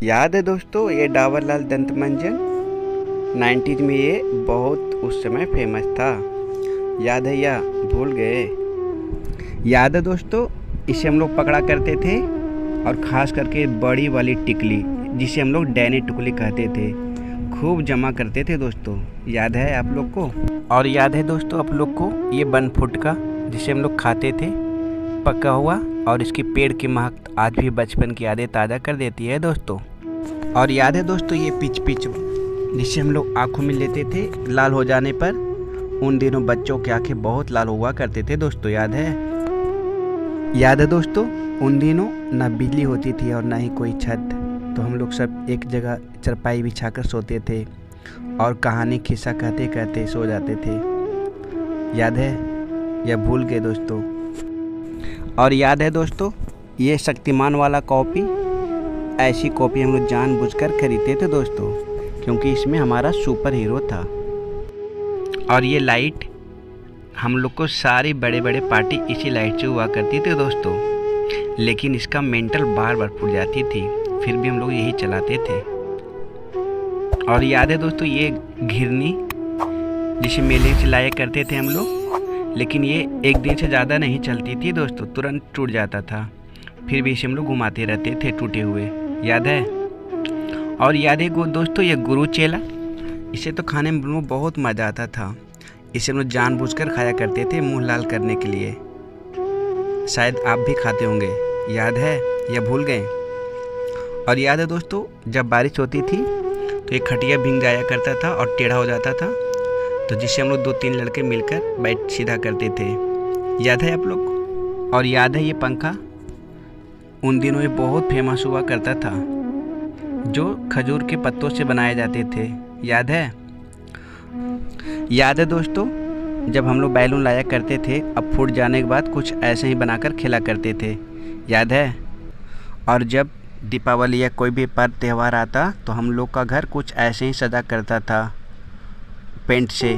याद है दोस्तों ये डाबर लाल दंत मंजन 90s में ये बहुत उस समय फेमस था। याद है या भूल गए? याद है दोस्तों इसे हम लोग पकड़ा करते थे और ख़ास करके बड़ी वाली टिकली जिसे हम लोग डैनी टिकली कहते थे, खूब जमा करते थे दोस्तों। याद है आप लोग को? और याद है दोस्तों आप लोग को ये 1 फुट का जिसे हम लोग खाते थे पका हुआ, और इसकी पेड़ की महक आज भी बचपन की यादें ताज़ा कर देती है दोस्तों। और याद है दोस्तों ये पिच पिच जिसे हम लोग आँखों में लेते थे लाल हो जाने पर, उन दिनों बच्चों की आंखें बहुत लाल हुआ करते थे दोस्तों। याद है? याद है दोस्तों उन दिनों ना बिजली होती थी और ना ही कोई छत, तो हम लोग सब एक जगह चारपाई बिछाकर सोते थे और कहानी खिस्सा कहते कहते सो जाते थे। याद है या भूल गए दोस्तों? और याद है दोस्तों ये शक्तिमान वाला कॉपी, ऐसी कॉपी हम लोग जानबूझकर खरीदते थे दोस्तों क्योंकि इसमें हमारा सुपर हीरो था। और ये लाइट हम लोग को सारी बड़े बड़े पार्टी इसी लाइट से हुआ करती थी दोस्तों, लेकिन इसका मेंटल बार बार फूट जाती थी, फिर भी हम लोग यही चलाते थे। और याद है दोस्तों ये घिरनी जिसे मेले से लाया करते थे हम लोग, लेकिन ये एक दिन से ज़्यादा नहीं चलती थी दोस्तों, तुरंत टूट जाता था, फिर भी इसे हम लोग घुमाते रहते थे टूटे हुए। याद है? और याद है दोस्तों ये गुरु चेला, इसे तो खाने में बहुत मज़ा आता था, इसे हम लोग जानबूझकर खाया करते थे मुंह लाल करने के लिए। शायद आप भी खाते होंगे। याद है या भूल गए? और याद है दोस्तों जब बारिश होती थी तो ये खटिया भीग जाया करता था और टेढ़ा हो जाता था, तो जिससे हम लोग 2-3 लड़के मिलकर बैठ सीधा करते थे। याद है आप लोग? और याद है ये पंखा, उन दिनों ये बहुत फेमस हुआ करता था, जो खजूर के पत्तों से बनाए जाते थे। याद है? याद है दोस्तों जब हम लोग बैलून लाया करते थे, अब फूट जाने के बाद कुछ ऐसे ही बनाकर खेला करते थे। याद है? और जब दीपावली या कोई भी पर्व त्यौहार आता तो हम लोग का घर कुछ ऐसे ही सजा करता था पेंट से।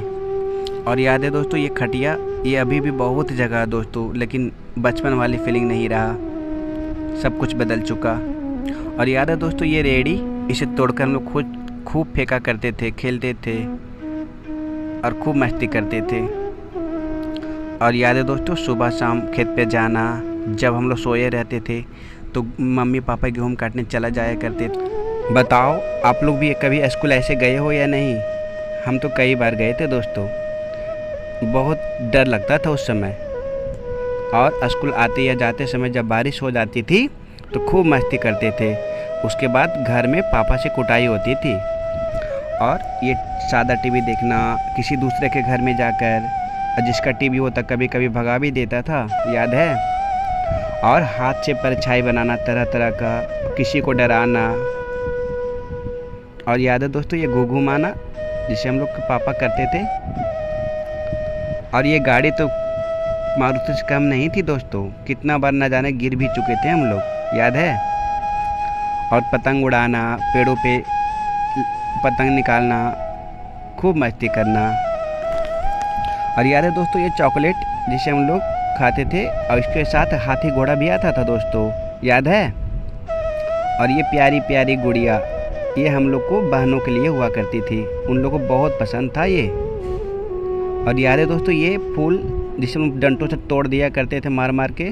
और याद है दोस्तों ये खटिया, ये अभी भी बहुत जगह है दोस्तों, लेकिन बचपन वाली फीलिंग नहीं रहा, सब कुछ बदल चुका। और याद है दोस्तों ये रेडी, इसे तोड़कर हम लोग खुद खूब फेंका करते थे, खेलते थे और खूब मस्ती करते थे। और याद है दोस्तों सुबह शाम खेत पे जाना, जब हम लोग सोए रहते थे तो मम्मी पापा गेहूँ काटने चला जाया करते थे। बताओ आप लोग भी कभी स्कूल ऐसे गए हो या नहीं? हम तो कई बार गए थे दोस्तों, बहुत डर लगता था उस समय। और स्कूल आते या जाते समय जब बारिश हो जाती थी तो खूब मस्ती करते थे, उसके बाद घर में पापा से कुटाई होती थी। और ये सादा टीवी देखना, किसी दूसरे के घर में जाकर, जिसका टीवी होता कभी कभी भगा भी देता था। याद है? और हाथ से परछाई बनाना तरह तरह का, किसी को डराना। और याद है दोस्तों ये घूघू माना जिसे हम लोग के पापा करते थे। और ये गाड़ी तो मारुति से कम नहीं थी दोस्तों, कितना बार न जाने गिर भी चुके थे हम लोग। याद है? और पतंग उड़ाना, पेड़ों पे पतंग निकालना, खूब मस्ती करना। और याद है दोस्तों ये चॉकलेट जिसे हम लोग खाते थे और इसके साथ हाथी घोड़ा भी आता था दोस्तों। याद है? और ये प्यारी प्यारी गुड़िया, ये हम लोग को बहनों के लिए हुआ करती थी, उन लोगों को बहुत पसंद था ये। और याद है दोस्तों ये फूल जिसे हम डंटों से तोड़ दिया करते थे मार मार के।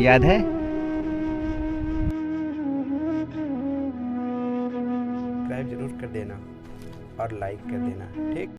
याद है? सब्सक्राइब जरूर कर देना और लाइक कर देना, ठीक?